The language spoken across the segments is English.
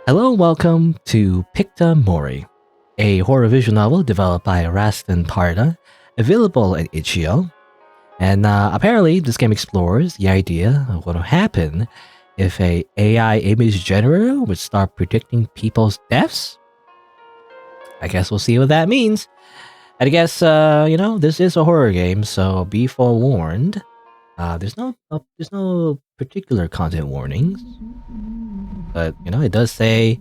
Hello and welcome to Picta Mori, a horror visual novel developed by Rastaanparta, available at itch.io. And apparently, this game explores the idea of what will happen if a AI image generator would start predicting people's deaths. I guess we'll see what that means. And I guess this is a horror game, so be forewarned. There's no particular content warnings, but it does say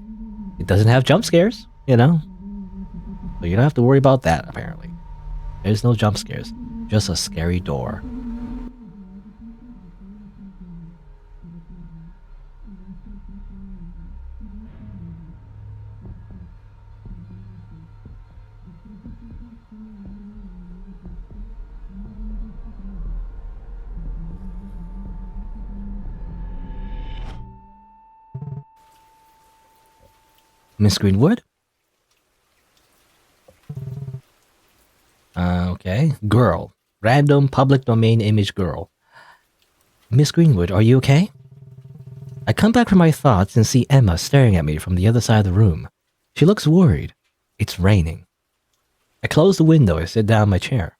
it doesn't have jump scares. So you don't have to worry about that. Apparently, there's no jump scares, just a scary door. Miss Greenwood? Okay. Girl. Random public domain image girl. Miss Greenwood, are you okay? I come back from my thoughts and see Emma staring at me from the other side of the room. She looks worried. It's raining. I close the window and sit down in my chair.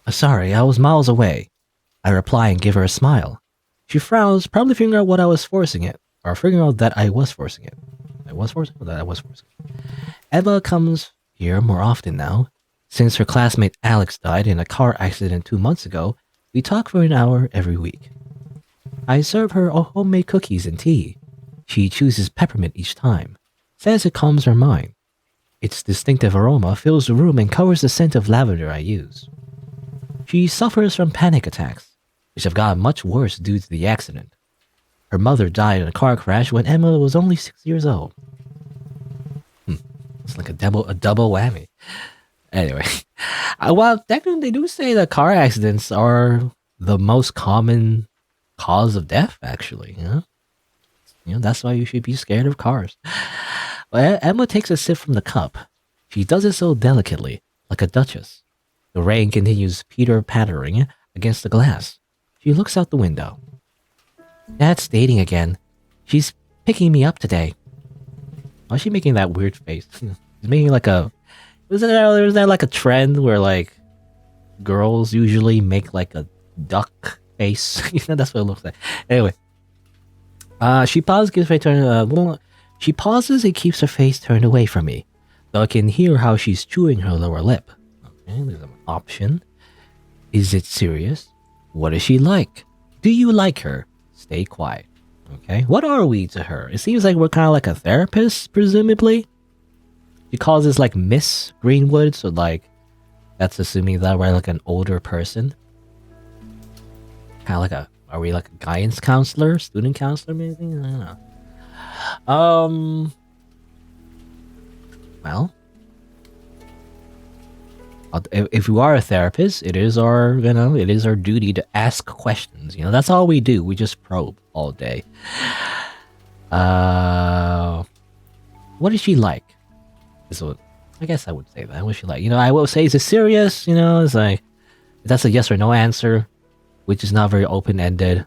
Sorry, I was miles away. I reply and give her a smile. She frowns, probably figuring out what I was forcing it. Or figuring out that I was forcing it. I was forcing it. Emma comes here more often now. Since her classmate Alex died in a car accident 2 months ago, we talk for an hour every week. I serve her homemade cookies and tea. She chooses peppermint each time. Says it calms her mind. Its distinctive aroma fills the room and covers the scent of lavender I use. She suffers from panic attacks, which have gotten much worse due to the accident. Her mother died in a car crash when Emma was only 6 years old. It's like a double whammy. Anyway, well, technically they do say that car accidents are the most common cause of death. Actually, that's why you should be scared of cars. Well, Emma takes a sip from the cup. She does it so delicately, like a duchess. The rain continues pattering against the glass. She looks out the window. Dad's dating again. She's picking me up today. Why is she making that weird face? She's making like a... Was there like a trend where like girls usually make like a duck face? That's what it looks like. Anyway. She pauses and keeps her face turned away from me. Though I can hear how she's chewing her lower lip. Okay, there's an option. Is it serious? What is she like? Do you like her? Stay quiet. Okay, what are we to her? It seems like we're kind of like a therapist, presumably. She calls this like Miss Greenwood, so like that's assuming that we're like an older person. Kind of like are we like a guidance counselor, student counselor, maybe? I don't know. Well, if you are a therapist, it is our duty to ask questions. That's all we do. We just probe all day. What is she like? So I guess I would say that. What is she like? I will say, is it serious? It's like that's a yes or no answer, which is not very open-ended.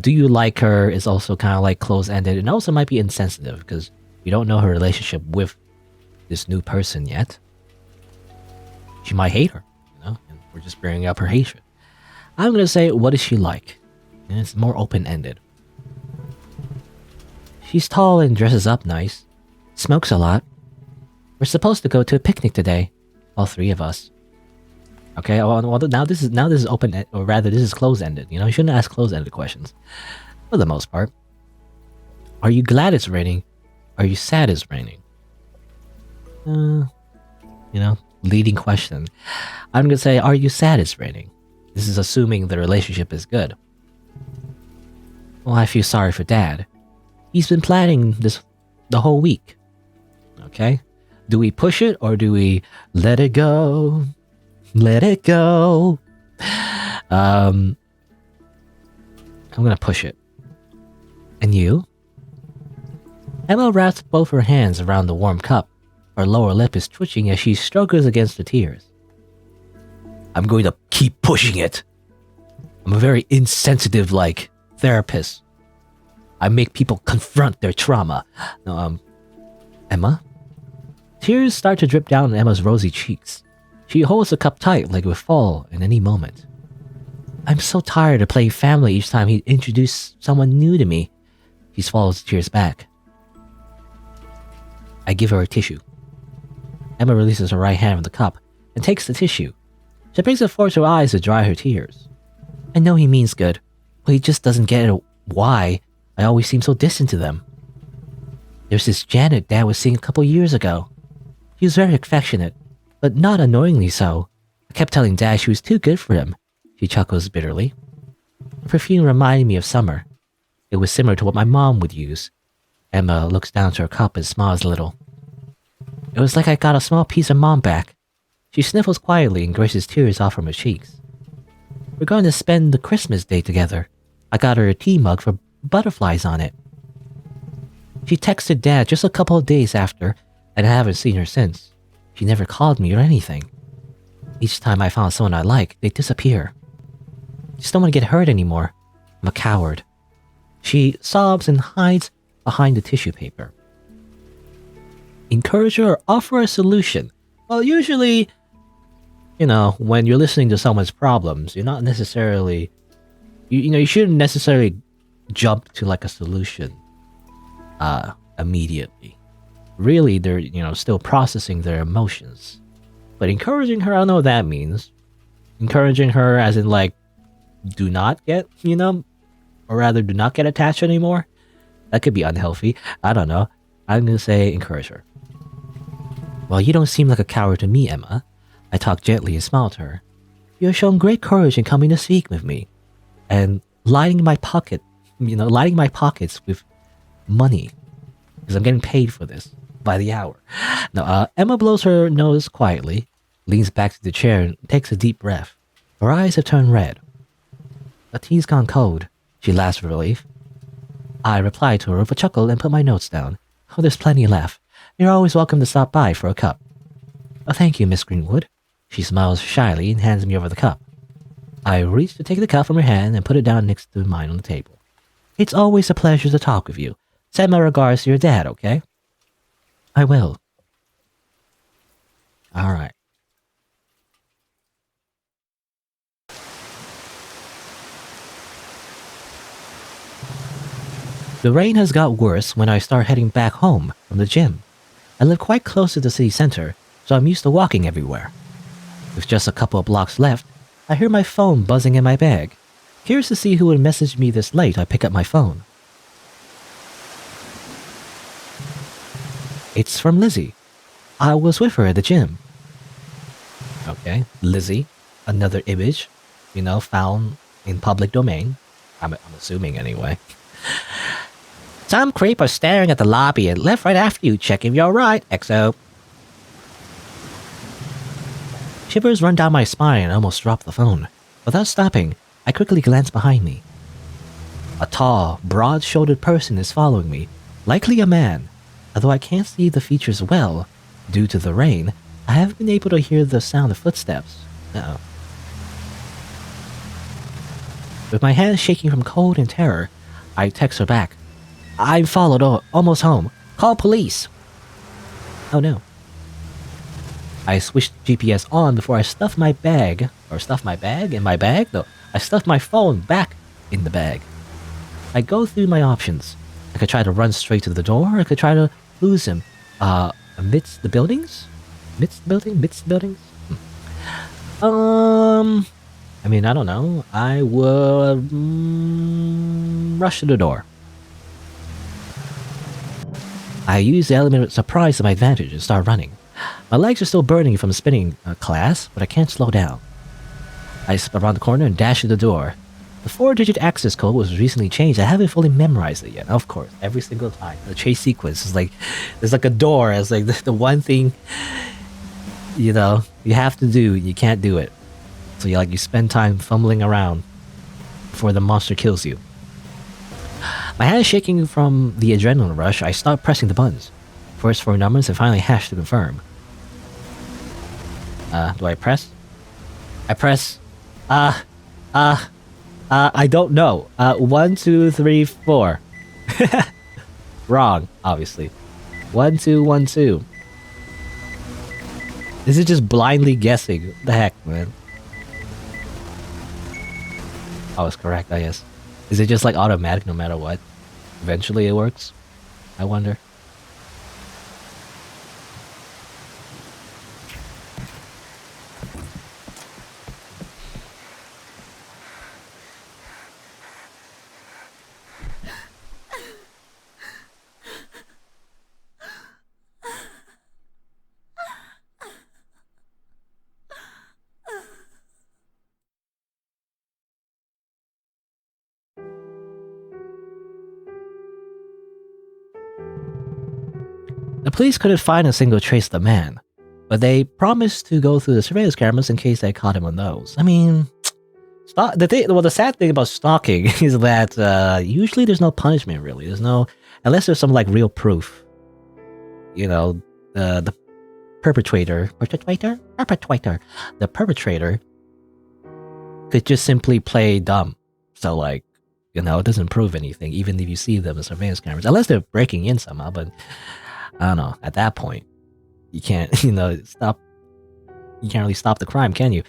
Do you like her? Is also kind of like close-ended, and also might be insensitive because you don't know her relationship with this new person yet. She might hate her, and we're just bringing up her hatred. I'm gonna say, what is she like? And it's more open-ended. She's tall and dresses up nice. Smokes a lot. We're supposed to go to a picnic today, all three of us. Okay, well now this is open, or rather this is close-ended. You shouldn't ask close-ended questions, for the most part. Are you glad it's raining? Are you sad it's raining? Leading question. I'm gonna say, are you sad it's raining? This is assuming the relationship is good. Well, I feel sorry for Dad. He's been planning this the whole week. Okay? Do we push it or do we let it go? Let it go. I'm gonna push it. And you? Emma wraps both her hands around the warm cup. Her lower lip is twitching as she struggles against the tears. I'm going to keep pushing it. I'm a very insensitive, therapist. I make people confront their trauma. No, Emma? Tears start to drip down Emma's rosy cheeks. She holds the cup tight like it would fall in any moment. I'm so tired of playing family each time he introduced someone new to me. She swallows the tears back. I give her a tissue. Emma releases her right hand from the cup and takes the tissue. She brings it forward to her eyes to dry her tears. I know he means good, but he just doesn't get it why I always seem so distant to them. There's this Janet Dad was seeing a couple years ago. She was very affectionate, but not annoyingly so. I kept telling Dad she was too good for him. She chuckles bitterly. The perfume reminded me of summer. It was similar to what my mom would use. Emma looks down to her cup and smiles a little. It was like I got a small piece of Mom back. She sniffles quietly and graces tears off from her cheeks. We're going to spend the Christmas day together. I got her a tea mug for butterflies on it. She texted Dad just a couple of days after, and I haven't seen her since. She never called me or anything. Each time I found someone I like, they disappear. I just don't want to get hurt anymore. I'm a coward. She sobs and hides behind the tissue paper. Encourage her or offer a solution. Well, usually, when you're listening to someone's problems, you're not necessarily... You shouldn't necessarily jump to like a solution immediately. Really, they're, still processing their emotions. But encouraging her, I don't know what that means. Encouraging her as in like, do not get, or rather do not get attached anymore. That could be unhealthy. I don't know. I'm going to say encourage her. Well, you don't seem like a coward to me, Emma. I talk gently and smile to her. You have shown great courage in coming to speak with me. And lighting my pockets with money. Because I'm getting paid for this by the hour. Now, Emma blows her nose quietly, leans back to the chair and takes a deep breath. Her eyes have turned red. The tea's gone cold. She laughs with relief. I reply to her with a chuckle and put my notes down. Oh, there's plenty left. You're always welcome to stop by for a cup. Oh, thank you, Miss Greenwood. She smiles shyly and hands me over the cup. I reach to take the cup from her hand and put it down next to mine on the table. It's always a pleasure to talk with you. Send my regards to your dad, okay? I will. Alright. The rain has got worse when I start heading back home from the gym. I live quite close to the city center, so I'm used to walking everywhere. With just a couple of blocks left, I hear my phone buzzing in my bag. Curious to see who would message me this late, I pick up my phone. It's from Lizzie. I was with her at the gym. Okay, Lizzie. Another image, found in public domain. I'm assuming anyway. Some creep was staring at the lobby and left right after you. Check if you're right, XO. Shivers run down my spine and I almost drop the phone. Without stopping, I quickly glance behind me. A tall, broad-shouldered person is following me, likely a man. Although I can't see the features well, due to the rain, I haven't been able to hear the sound of footsteps. Uh-oh. With my hands shaking from cold and terror, I text her back. I'm followed, almost home. Call police. Oh no. I switched GPS on before I stuffed my bag. Or stuffed my bag in my bag? No, I stuffed my phone back in the bag. I go through my options. I could try to run straight to the door, or I could try to lose him. Amidst the buildings? Midst the buildings? I mean, I don't know. I would rush to the door. I use the element of surprise to my advantage and start running. My legs are still burning from spinning class, but I can't slow down. I spin around the corner and dash to the door. The 4-digit access code was recently changed. I haven't fully memorized it yet. Of course, every single time. The chase sequence is like, there's like a door. It's like the one thing, you have to do. You can't do it. So you spend time fumbling around before the monster kills you. My hands shaking from the adrenaline rush, I start pressing the buttons. First 4 numbers and finally hash to confirm. Do I press? I press. I don't know. 1, 2, 3, 4. Wrong, obviously. 1, 2, 1, 2. Is it just blindly guessing? What the heck, man? I was correct, I guess. Is it just like automatic no matter what? Eventually it works? I wonder. The police couldn't find a single trace of the man, but they promised to go through the surveillance cameras in case they caught him on those. I mean, the sad thing about stalking is that usually there's no punishment, really. There's no, unless there's some like real proof. You know, the perpetrator could just simply play dumb. So like, you know, it doesn't prove anything, even if you see them in surveillance cameras, unless they're breaking in somehow. But I don't know. At that point, you can't, stop. You can't really stop the crime, can you?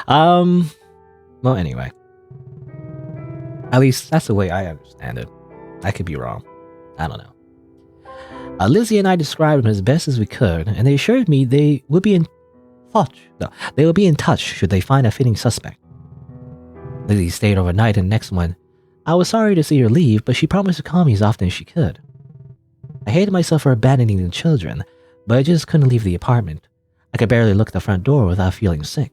Well, anyway. At least that's the way I understand it. I could be wrong. I don't know. Lizzie and I described him as best as we could, and they assured me they would be in touch. No, they would be in touch should they find a fitting suspect. Lizzie stayed overnight, and next one, I was sorry to see her leave, but she promised to call me as often as she could. I hated myself for abandoning the children, but I just couldn't leave the apartment. I could barely look at the front door without feeling sick.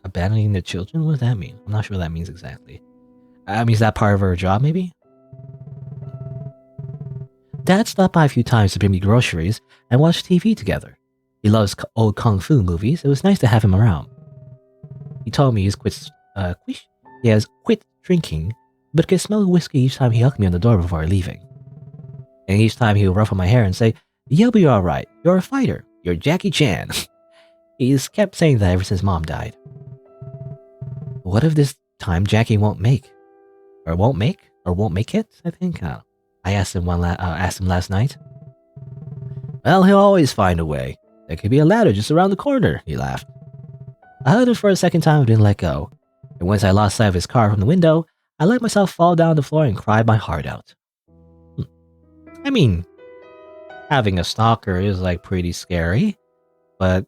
Abandoning the children? What does that mean? I'm not sure what that means exactly. I mean, is that part of her job, maybe? Dad stopped by a few times to bring me groceries and watch TV together. He loves old kung fu movies. It was nice to have him around. He told me he has quit drinking, but could smell whiskey each time he hugged me on the door before leaving. And each time he would ruffle my hair and say, "You'll be alright. You're a fighter. You're Jackie Chan." He's kept saying that ever since Mom died. What if this time Jackie won't make it? I think. I asked him last night. Well, he'll always find a way. There could be a ladder just around the corner, he laughed. I hugged him for a second time and didn't let go. And once I lost sight of his car from the window, I let myself fall down the floor and cried my heart out. I mean, having a stalker is like pretty scary, but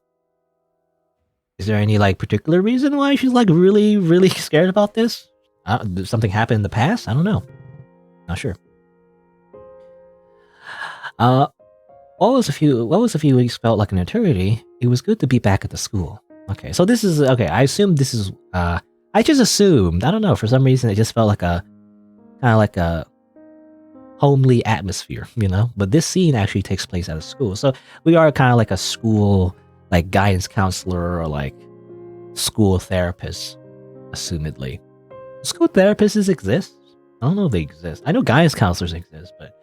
is there any like particular reason why she's like really, really scared about this? Did something happen in the past? I don't know. Not sure. What was a few weeks felt like an eternity, it was good to be back at the school. Okay, so this is, okay, I assumed this is, I just assumed, I don't know, for some reason it just felt like kind of like a homely atmosphere, but this scene actually takes place at a school. So we are kind of like a school, like guidance counselor or like school therapist, assumedly. School therapists exist? I don't know if they exist. I know guidance counselors exist, but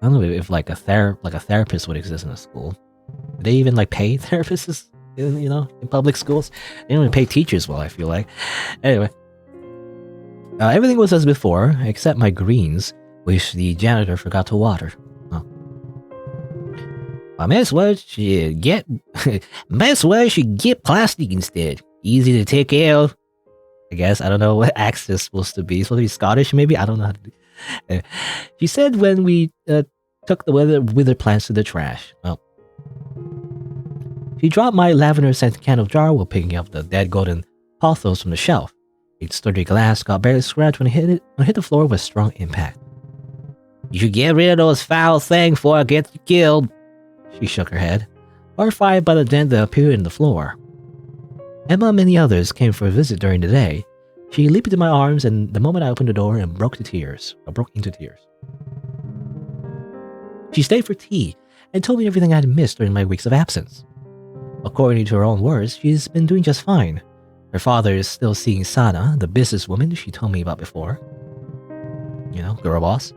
I don't know if like a therapist would exist in a school. Do they even like pay therapists in public schools? They don't even pay teachers well, I feel like. Anyway. Everything was as before, except my greens, which the janitor forgot to water. I might as well should get plastic instead. Easy to take care of. I guess. I don't know what accent is supposed to be. It's supposed to be Scottish, maybe? I don't know how to do. She said when we took the withered plants to the trash. Well, she dropped my lavender-scented candle jar while picking up the dead golden pothos from the shelf. Its sturdy glass got barely scratched when it hit the floor with strong impact. You should get rid of those foul things before I get you killed. She shook her head, horrified by the dent that appeared in the floor. Emma and many others came for a visit during the day. She leaped into my arms, and the moment I opened the door and broke into tears. She stayed for tea and told me everything I had missed during my weeks of absence. According to her own words, she's been doing just fine. Her father is still seeing Sana, the businesswoman she told me about before. Girl boss.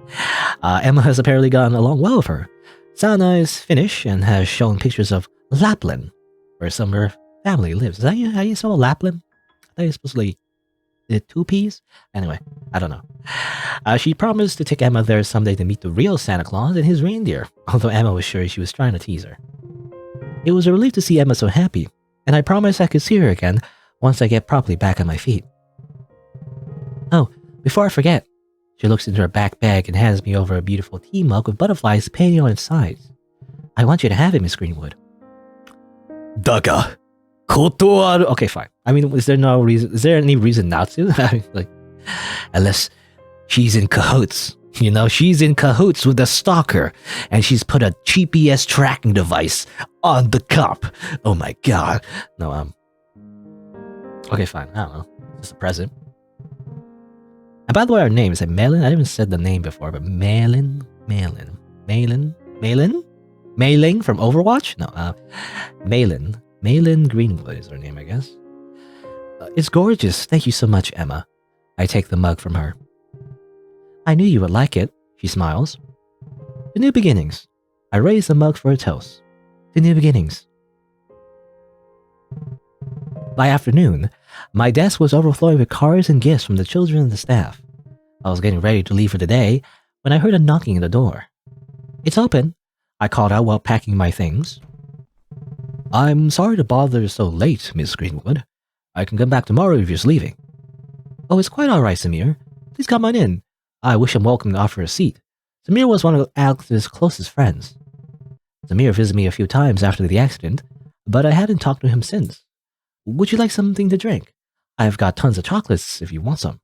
Emma has apparently gotten along well with her. Sana is Finnish and has shown pictures of Lapland, where some of her family lives. Is that how you spell Lapland? I thought it was supposed to be 2 P's? Anyway, I don't know. She promised to take Emma there someday to meet the real Santa Claus and his reindeer, although Emma was sure she was trying to tease her. It was a relief to see Emma so happy, and I promised I could see her again once I get properly back on my feet. Oh, before I forget, she looks into her back bag and hands me over a beautiful tea mug with butterflies painted on its sides. I want you to have it, Miss Greenwood. Daga. Kotoaru. Okay, fine. I mean, is there any reason not to? Like, unless she's in cahoots. You know, she's in cahoots with the stalker, and she's put a GPS tracking device on the cop. Oh my god. No, okay, fine. I don't know. Just a present. And by the way, our name is Malin. I haven't said the name before, but Malin from Overwatch? No, Malin Greenwood is her name, I guess. It's gorgeous. Thank you so much, Emma. I take the mug from her. I knew you would like it, she smiles. To new beginnings. I raise the mug for a toast. To new beginnings. By afternoon, my desk was overflowing with cards and gifts from the children and the staff. I was getting ready to leave for the day when I heard a knocking at the door. It's open, I called out while packing my things. I'm sorry to bother so late, Miss Greenwood. I can come back tomorrow if you're just leaving. Oh, it's quite all right, Samir. Please come on in. I wish I'm welcome to offer a seat. Samir was one of Alex's closest friends. Samir visited me a few times after the accident, but I hadn't talked to him since. Would you like something to drink? I've got tons of chocolates if you want some.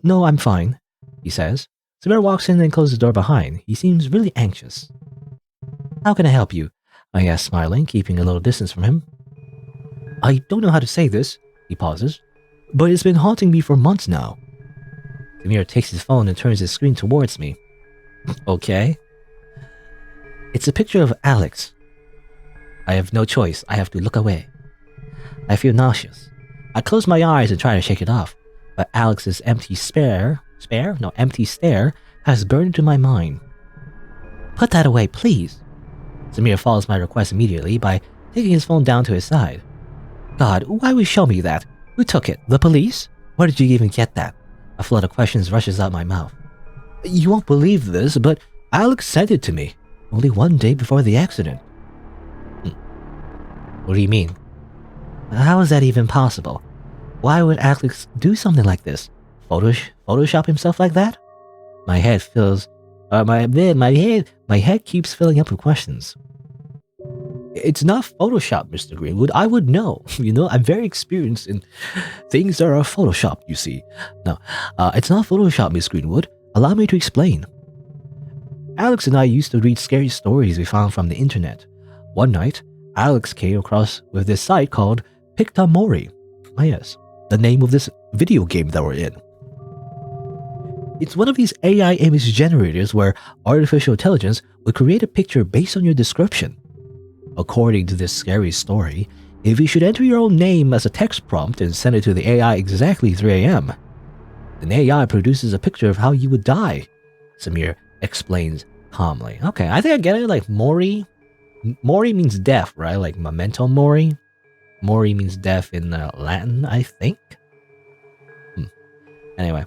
No, I'm fine, he says. Samir walks in and closes the door behind. He seems really anxious. How can I help you? I ask, smiling, keeping a little distance from him. I don't know how to say this, he pauses, but it's been haunting me for months now. Samir takes his phone and turns his screen towards me. Okay. It's a picture of Alex. I have no choice. I have to look away. I feel nauseous. I close my eyes and try to shake it off, but Alex's empty stare has burned into my mind. Put that away, please. Samir follows my request immediately by taking his phone down to his side. God, why would you show me that? Who took it? The police? Where did you even get that? A flood of questions rushes out my mouth. You won't believe this, but Alex sent it to me, only one day before the accident. What do you mean? How is that even possible? Why would Alex do something like this? Photoshop himself like that? My head keeps filling up with questions. It's not Photoshop, Mr. Greenwood. I would know. You know, I'm very experienced in things that are Photoshop, you see. No, it's not Photoshop, Miss Greenwood. Allow me to explain. Alex and I used to read scary stories we found from the internet. One night, Alex came across with this site called Picta Mori. Ah, yes, the name of this video game that we're in. It's one of these AI image generators where artificial intelligence would create a picture based on your description. According to this scary story, if you should enter your own name as a text prompt and send it to the AI exactly 3 a.m., then AI produces a picture of how you would die, Samir explains calmly. Okay, I think I get it. Like Mori. Mori means death, right? Like memento mori. Mori means death in Latin, I think. Anyway.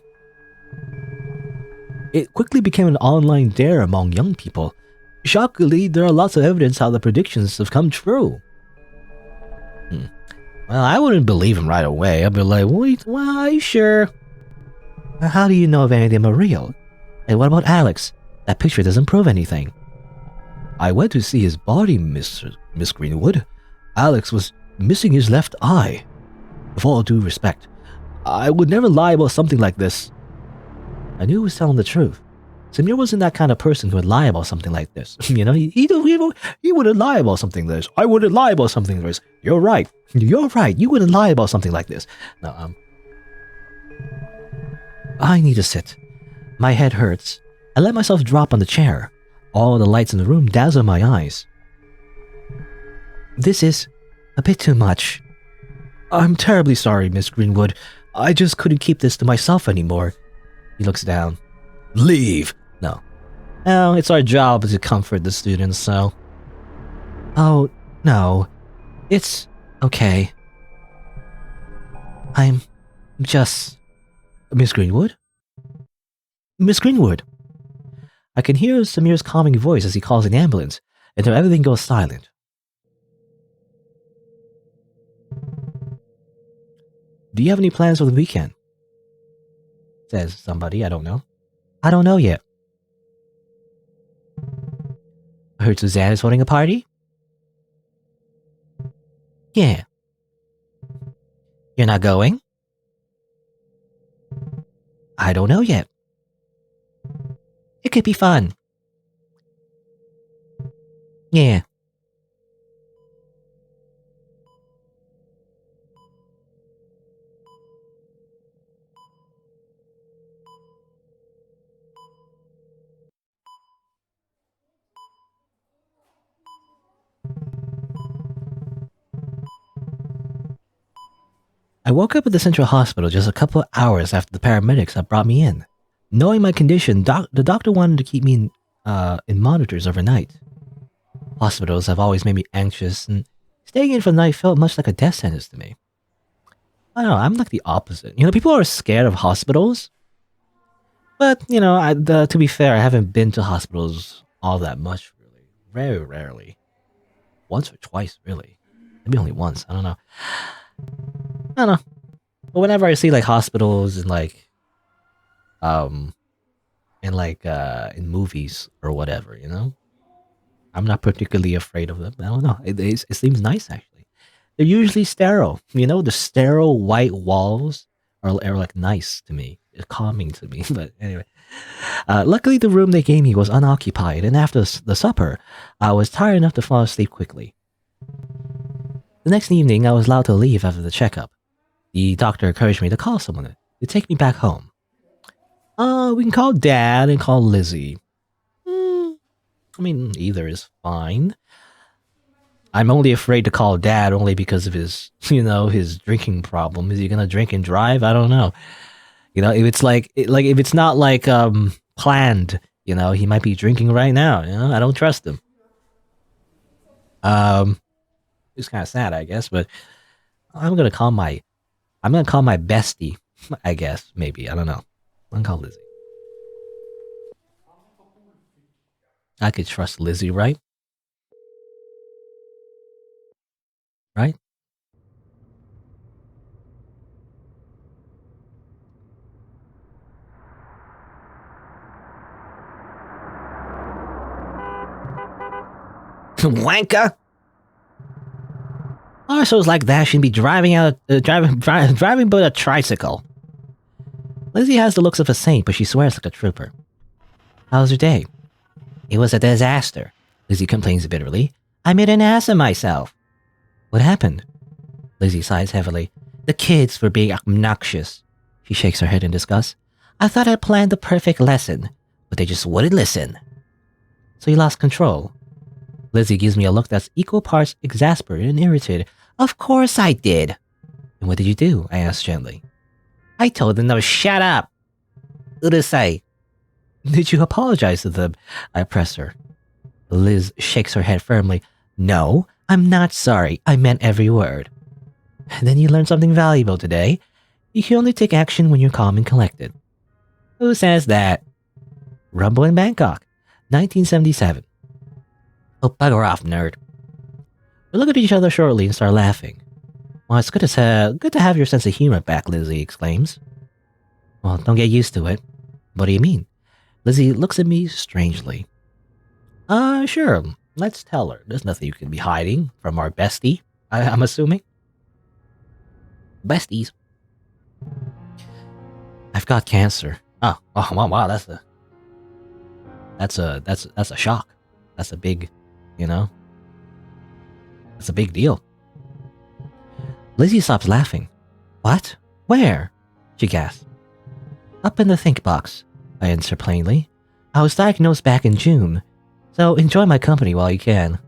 It quickly became an online dare among young people. Shockingly, there are lots of evidence how the predictions have come true. Well, I wouldn't believe him right away. I'd be like, wait, well, are you sure? How do you know if any of them are real? And what about Alex? That picture doesn't prove anything. I went to see his body, Miss Greenwood. Alex was missing his left eye. With all due respect, I would never lie about something like this. I knew he was telling the truth. Samir wasn't that kind of person who would lie about something like this. You know, he wouldn't lie about something like this. I wouldn't lie about something like this. You're right. You're right. You wouldn't lie about something like this. No, I need to sit. My head hurts. I let myself drop on the chair. All the lights in the room dazzle my eyes. This is a bit too much. I'm terribly sorry, Miss Greenwood. I just couldn't keep this to myself anymore. He looks down. Leave! No. Oh, it's our job to comfort the students, so... Oh, no. It's okay. I'm Just... Miss Greenwood? Miss Greenwood! I can hear Samir's calming voice as he calls an ambulance, until everything goes silent. Do you have any plans for the weekend? Says somebody, I don't know. I don't know yet. I heard Suzanne is holding a party? Yeah. You're not going? I don't know yet. It could be fun. Yeah. I woke up at the Central Hospital just a couple of hours after the paramedics had brought me in. Knowing my condition, the doctor wanted to keep me in monitors overnight. Hospitals have always made me anxious, and staying in for the night felt much like a death sentence to me. I don't know, I'm like the opposite. People are scared of hospitals, but, to be fair, I haven't been to hospitals all that much, really. Very rarely. Once or twice, really. Maybe only once, I don't know. But whenever I see, like, hospitals and, in movies or whatever, I'm not particularly afraid of them. I don't know. It seems nice, actually. They're usually sterile. The sterile white walls are like nice to me. It's calming to me. But anyway, luckily the room they gave me was unoccupied, and after the supper, I was tired enough to fall asleep quickly. The next evening, I was allowed to leave after the checkup. The doctor encouraged me to call someone to take me back home. We can call Dad and call Lizzie. Either is fine. I'm only afraid to call Dad only because of his, his drinking problem. Is he gonna drink and drive? I don't know. If it's if it's not planned, he might be drinking right now. I don't trust him. It's kind of sad, I guess, but I'm gonna call my bestie. I guess maybe I don't know. I'm gonna call Lizzie. I could trust Lizzie, right? Right? Wanker! Arseholes like that shouldn't be driving but a tricycle. Lizzie has the looks of a saint, but she swears like a trooper. How was your day? It was a disaster, Lizzie complains bitterly. I made an ass of myself. What happened? Lizzie sighs heavily. The kids were being obnoxious. She shakes her head in disgust. I thought I planned the perfect lesson, but they just wouldn't listen. So you lost control. Lizzie gives me a look that's equal parts exasperated and irritated. Of course I did. And what did you do? I asked gently. I told them to shut up. What did I say? Did you apologize to them? I press her. Liz shakes her head firmly. No, I'm not sorry. I meant every word. Then you learned something valuable today. You can only take action when you're calm and collected. Who says that? Rumble in Bangkok, 1977. Oh, bugger off, nerd. We look at each other shortly and start laughing. Well, it's good to have your sense of humor back, Lizzie exclaims. Well, don't get used to it. What do you mean? Lizzie looks at me strangely. Sure. Let's tell her. There's nothing you can be hiding from our bestie, I'm assuming. Besties. I've got cancer. Oh wow, that's a shock. That's a big, that's a big deal. Lizzie stops laughing. What? Where? She gasps. Up in the think box, I answer plainly. I was diagnosed back in June, so enjoy my company while you can.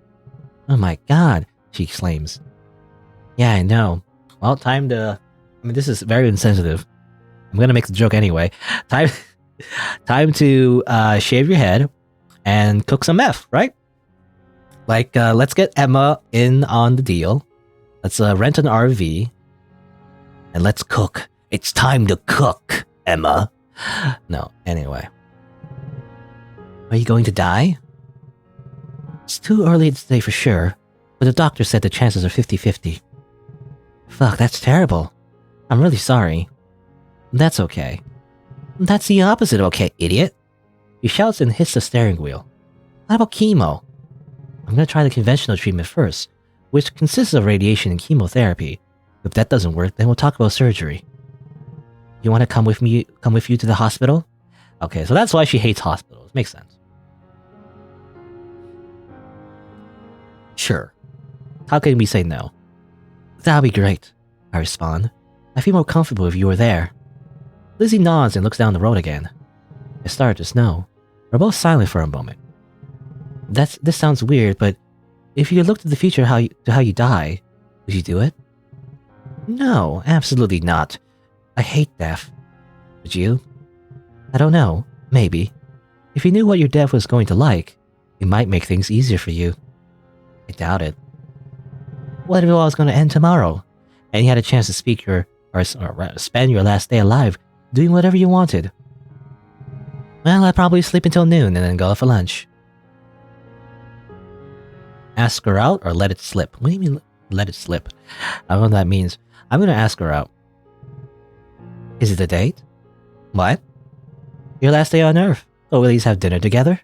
Oh my god, she exclaims. Yeah, I know. Well, time to... this is very insensitive. I'm gonna make the joke anyway. Time to shave your head and cook some meth, right? Let's get Emma in on the deal. Let's rent an RV and let's cook It's time to cook, Emma. No, anyway. Are you going to die? It's too early to say for sure, but the doctor said the chances are 50-50. Fuck, that's terrible. I'm really sorry. That's okay. That's the opposite of okay, idiot. He shouts and hits the steering wheel. What about chemo? I'm gonna try the conventional treatment first, which consists of radiation and chemotherapy. If that doesn't work, then we'll talk about surgery. You want to come with you to the hospital? Okay, so that's why she hates hospitals. Makes sense. Sure. How can we say no? That'll be great, I respond. I feel more comfortable if you were there. Lizzie nods and looks down the road again. It started to snow. We're both silent for a moment. This sounds weird, but if you looked at the future how you die, would you do it? No, absolutely not. I hate death. Would you? I don't know. Maybe. If you knew what your death was going to like, it might make things easier for you. I doubt it. What if it was going to end tomorrow, and you had a chance to spend your last day alive doing whatever you wanted? Well, I'd probably sleep until noon and then go out for lunch. Ask her out or let it slip? What do you mean, let it slip? I don't know what that means. I'm going to ask her out. Is it a date? What? Your last day on Earth. Oh, will you have dinner together?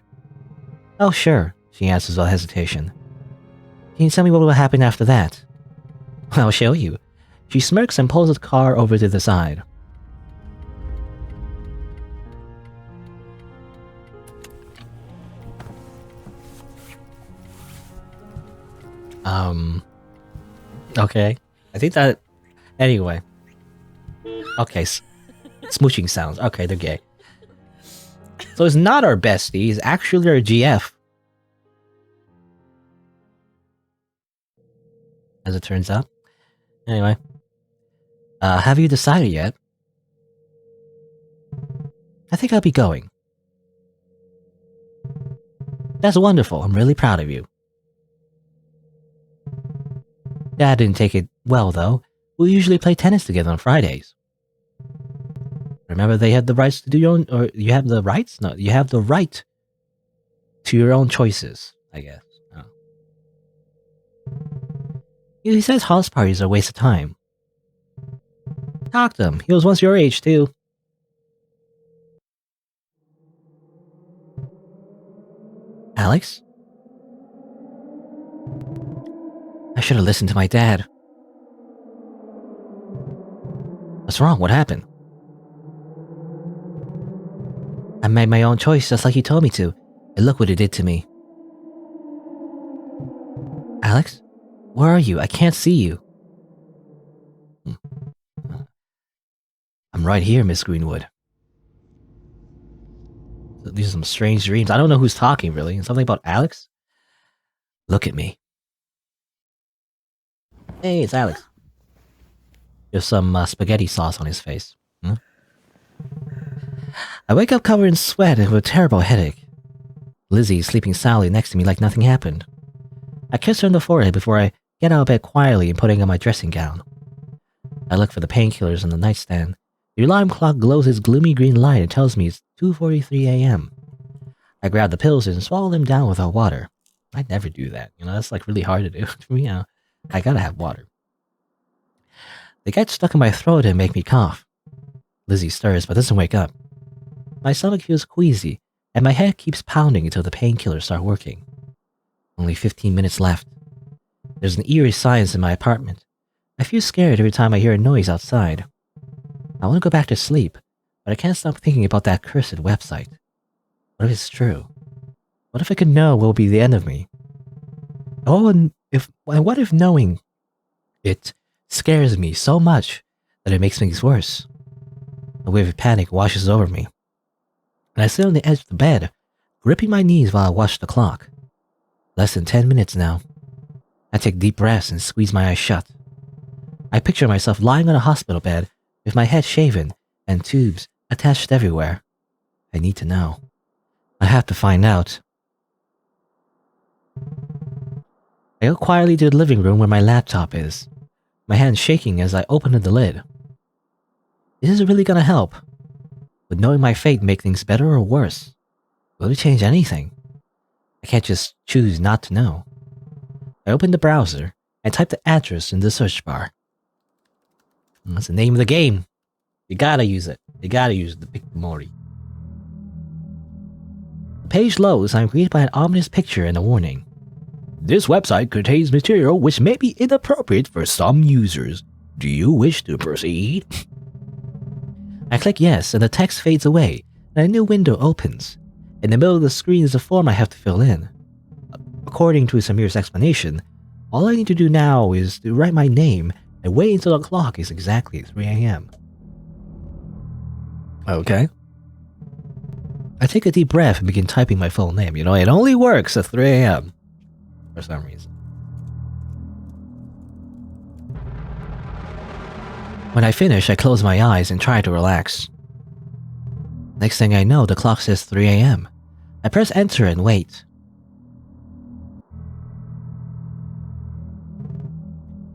Oh, sure, she answers without hesitation. Can you tell me what will happen after that? I'll show you. She smirks and pulls the car over to the side. Okay. I think that... Anyway. Okay, smooching sounds. Okay, they're gay. So it's not our bestie, it's actually our GF. As it turns out. Anyway. Have you decided yet? I think I'll be going. That's wonderful, I'm really proud of you. Dad didn't take it well, though. We usually play tennis together on Fridays. Remember, they have the rights to do your own... Or you have the rights? No, you have the right to your own choices, I guess. Oh. He says house parties are a waste of time. Talk to him. He was once your age, too. Alex? I should have listened to my dad. What's wrong? What happened? I made my own choice just like he told me to, and look what it did to me. Alex? Where are you? I can't see you. I'm right here, Miss Greenwood. These are some strange dreams. I don't know who's talking, really. Something about Alex? Look at me. Hey, it's Alex. There's some spaghetti sauce on his face. I wake up covered in sweat and with a terrible headache. Lizzie is sleeping soundly next to me like nothing happened. I kiss her on the forehead before I get out of bed quietly and putting on my dressing gown. I look for the painkillers on the nightstand. The alarm clock glows its gloomy green light and tells me it's 2:43 a.m. I grab the pills and swallow them down without water. I never do that. That's like really hard to do. For me, I gotta have water. They get stuck in my throat and make me cough. Lizzie stirs but doesn't wake up. My stomach feels queasy, and my head keeps pounding until the painkillers start working. Only 15 minutes left. There's an eerie silence in my apartment. I feel scared every time I hear a noise outside. I want to go back to sleep, but I can't stop thinking about that cursed website. What if it's true? What if I could know what will be the end of me? Oh, and what if knowing it scares me so much that it makes things worse? A wave of panic washes over me, and I sit on the edge of the bed, gripping my knees while I watch the clock. Less than 10 minutes now. I take deep breaths and squeeze my eyes shut. I picture myself lying on a hospital bed with my head shaven and tubes attached everywhere. I need to know. I have to find out. I go quietly to the living room where my laptop is, my hand shaking as I open the lid. Is this really gonna help? Would knowing my fate make things better or worse? Will it change anything? I can't just choose not to know. I opened the browser and typed the address in the search bar. That's the name of the game. You gotta use it. You gotta use the Picta Mori. The page loads and I'm greeted by an ominous picture and a warning. This website contains material which may be inappropriate for some users. Do you wish to proceed? I click yes and the text fades away and a new window opens. In the middle of the screen is a form I have to fill in. According to Samir's explanation, all I need to do now is to write my name and wait until the clock is exactly 3 a.m. Okay. I take a deep breath and begin typing my full name. You know, it only works at 3 a.m. for some reason. When I finish, I close my eyes and try to relax. Next thing I know, the clock says 3 a.m. I press enter and wait.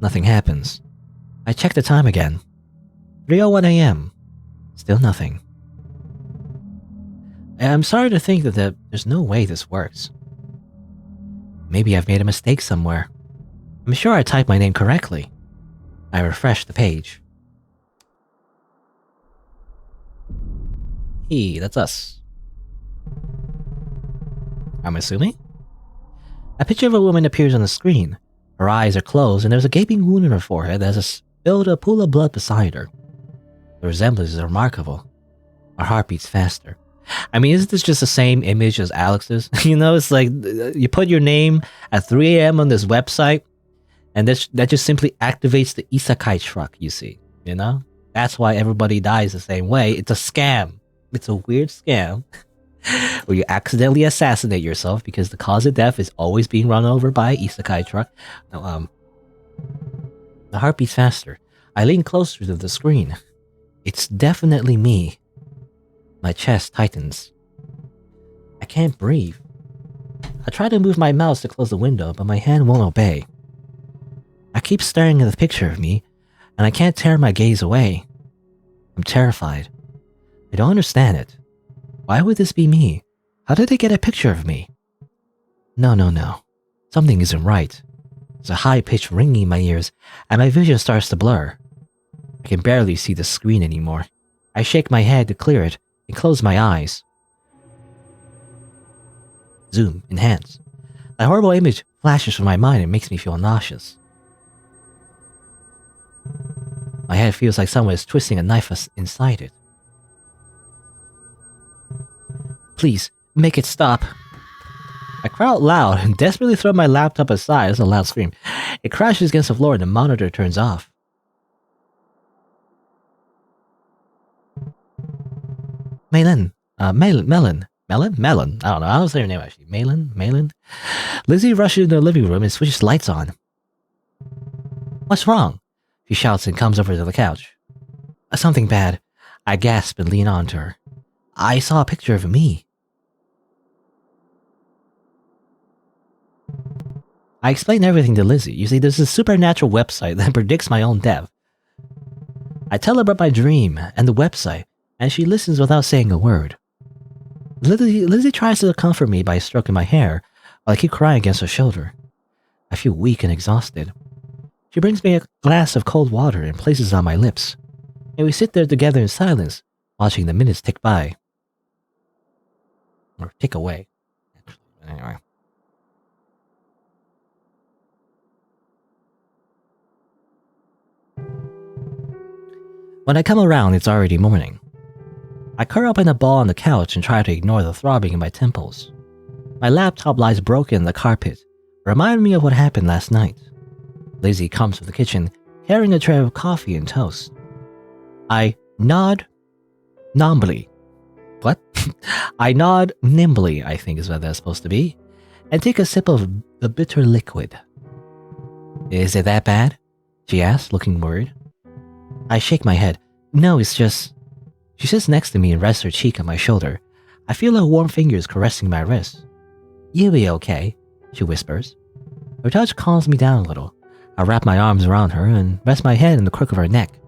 Nothing happens. I check the time again. 3:01 a.m. Still nothing. I'm starting to think that there's no way this works. Maybe I've made a mistake somewhere. I'm sure I typed my name correctly. I refresh the page. Hey, that's us. I'm assuming? A picture of a woman appears on the screen. Her eyes are closed and there's a gaping wound in her forehead that has spilled a pool of blood beside her. The resemblance is remarkable. Our heart beats faster. I mean, isn't this just the same image as Alex's? You know, it's like you put your name at 3 a.m. on this website and that just simply activates the isekai truck, you see. You know? That's why everybody dies the same way. It's a scam. It's a weird scam where you accidentally assassinate yourself because the cause of death is always being run over by an isekai truck. Now, the heart beats faster. I lean closer to the screen. It's definitely me. My chest tightens. I can't breathe. I try to move my mouse to close the window, but my hand won't obey. I keep staring at the picture of me, and I can't tear my gaze away. I'm terrified. I don't understand it. Why would this be me? How did they get a picture of me? No. Something isn't right. There's a high-pitched ringing in my ears, and my vision starts to blur. I can barely see the screen anymore. I shake my head to clear it and close my eyes. Zoom, enhance. That horrible image flashes from my mind and makes me feel nauseous. My head feels like someone is twisting a knife inside it. Please, make it stop. I cry out loud and desperately throw my laptop aside as a loud scream. It crashes against the floor and the monitor turns off. Melon. I don't know. I don't say her name actually. Melon. Lizzie rushes into the living room and switches lights on. What's wrong? She shouts and comes over to the couch. Something bad. I gasp and lean onto her. I saw a picture of me. I explain everything to Lizzie. You see, there's a supernatural website that predicts my own death. I tell her about my dream and the website, and she listens without saying a word. Lizzie tries to comfort me by stroking my hair, while I keep crying against her shoulder. I feel weak and exhausted. She brings me a glass of cold water and places it on my lips, and we sit there together in silence, watching the minutes tick by. Or tick away. Anyway. When I come around, it's already morning. I curl up in a ball on the couch and try to ignore the throbbing in my temples. My laptop lies broken in the carpet, reminding me of what happened last night. Lizzie comes from the kitchen, carrying a tray of coffee and toast. I nod nimbly. What? I nod nimbly, I think is what that's supposed to be, and take a sip of the bitter liquid. Is it that bad? She asks, looking worried. I shake my head. No, it's just... She sits next to me and rests her cheek on my shoulder. I feel her warm fingers caressing my wrist. You'll be okay, she whispers. Her touch calms me down a little. I wrap my arms around her and rest my head in the crook of her neck.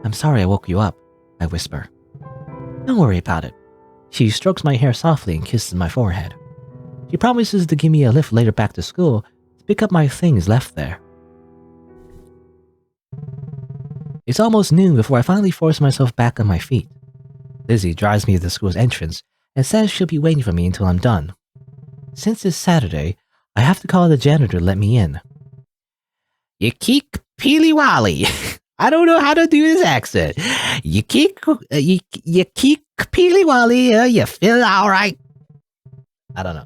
I'm sorry I woke you up. I whisper. Don't worry about it. She strokes my hair softly and kisses my forehead. She promises to give me a lift later back to school to pick up my things left there. It's almost noon before I finally force myself back on my feet. Lizzie drives me to the school's entrance and says she'll be waiting for me until I'm done. Since it's Saturday, I have to call the janitor to let me in. You keek peely-wally. I don't know how to do this accent. You keek peely-wally, you feel alright? I don't know.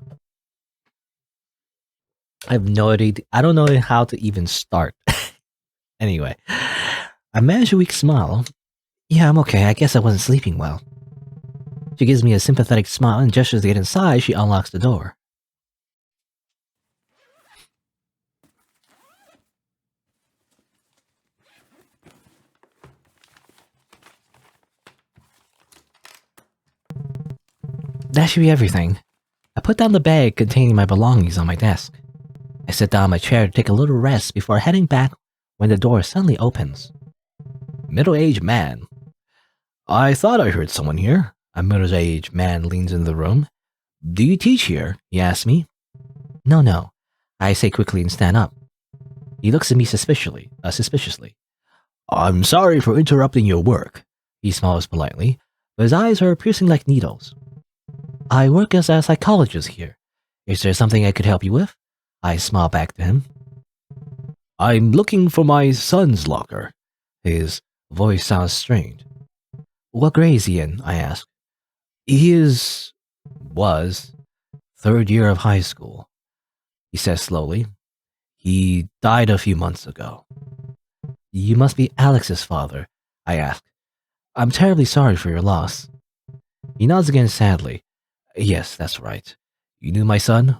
I have no idea. I don't know how to even start. Anyway, I manage a weak smile. Yeah, I'm okay. I guess I wasn't sleeping well. She gives me a sympathetic smile and gestures to get inside. She unlocks the door. That should be everything. I put down the bag containing my belongings on my desk. I sit down in my chair to take a little rest before heading back when the door suddenly opens. Middle-aged man. I thought I heard someone here. A middle-aged man leans into the room. Do you teach here? He asks me. No. I say quickly and stand up. He looks at me suspiciously. I'm sorry for interrupting your work. He smiles politely, but his eyes are piercing like needles. I work as a psychologist here. Is there something I could help you with? I smile back to him. I'm looking for my son's locker. His voice sounds strained. What grade is he in? I ask. He was third year of high school. He says slowly. He died a few months ago. You must be Alex's father, I ask. I'm terribly sorry for your loss. He nods again sadly. Yes, that's right. You knew my son?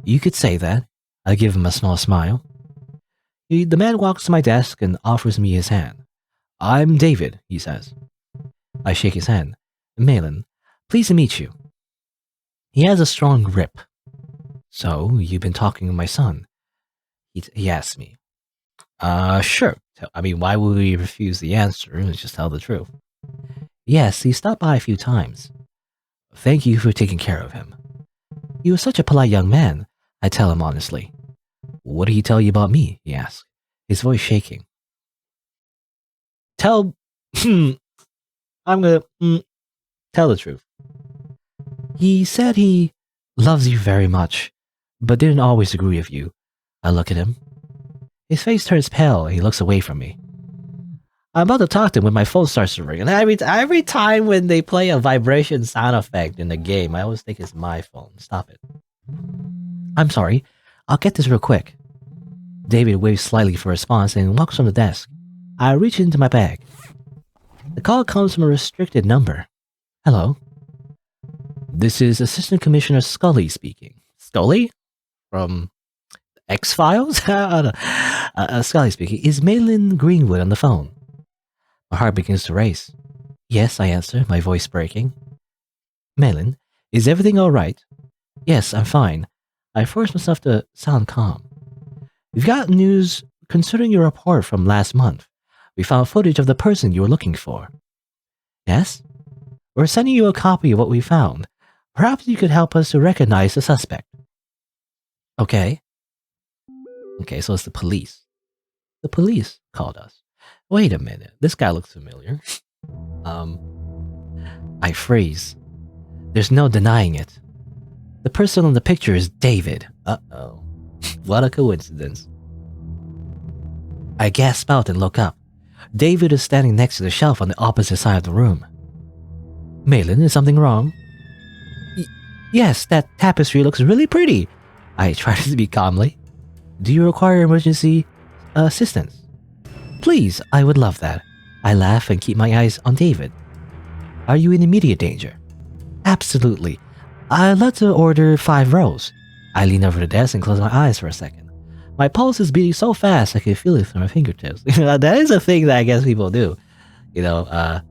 You could say that. I give him a small smile. The man walks to my desk and offers me his hand. I'm David, he says. I shake his hand. Malin, pleased to meet you. He has a strong grip. So, you've been talking to my son? He asks me. Sure. I mean, why would we refuse the answer and just tell the truth? Yes, he stopped by a few times. Thank you for taking care of him. He was such a polite young man, I tell him honestly. What did he tell you about me? He asks, his voice shaking. I'm gonna tell the truth. He said he loves you very much, but didn't always agree with you. I look at him. His face turns pale and he looks away from me. I'm about to talk to him when my phone starts to ring. And every time when they play a vibration sound effect in the game, I always think it's my phone. Stop it. I'm sorry. I'll get this real quick. David waves slightly for a response and walks from the desk. I reach into my bag. The call comes from a restricted number. Hello. This is Assistant Commissioner Scully speaking. Scully? From X-Files? Scully speaking. Is Malin Greenwood on the phone? My heart begins to race. Yes, I answer, my voice breaking. Malin, is everything all right? Yes, I'm fine. I force myself to sound calm. We've got news concerning your report from last month. We found footage of the person you were looking for. Yes? We're sending you a copy of what we found. Perhaps you could help us to recognize the suspect. Okay. Okay, so it's the police. The police called us. Wait a minute, this guy looks familiar. I freeze. There's no denying it. The person on the picture is David. Uh-oh. What a coincidence. I gasp out and look up. David is standing next to the shelf on the opposite side of the room. Malin, is something wrong? Yes, that tapestry looks really pretty. I try to speak calmly. Do you require emergency assistance? Please, I would love that. I laugh and keep my eyes on David. Are you in immediate danger? Absolutely. I'd like to order 5 rolls. I lean over the desk and close my eyes for a second. My pulse is beating so fast I can feel it through my fingertips. That is a thing that I guess people do. The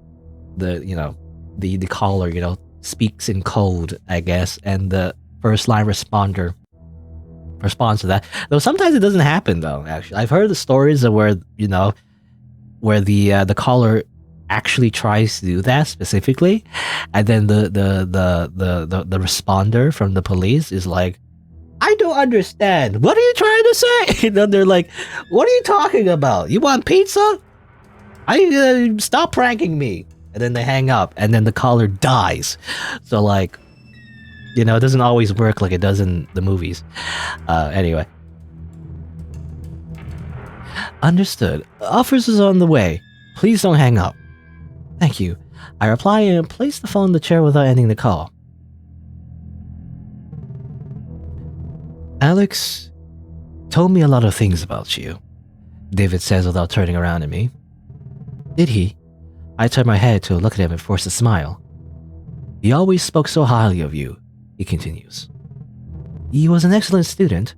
caller, speaks in code, I guess, and the first line responder responds to that. Though sometimes it doesn't happen though, actually. I've heard the stories of where the caller actually tries to do that specifically, and then the responder from the police is like, I don't understand. What are you trying to say? And then they're like, what are you talking about? You want pizza? Stop pranking me. And then they hang up, and then the caller dies. So like, it doesn't always work like it does in the movies. Anyway. Understood. Officers on the way. Please don't hang up. Thank you. I reply and place the phone in the chair without ending the call. Alex told me a lot of things about you, David says without turning around at me. Did he? I turn my head to look at him and force a smile. He always spoke so highly of you, he continues. He was an excellent student.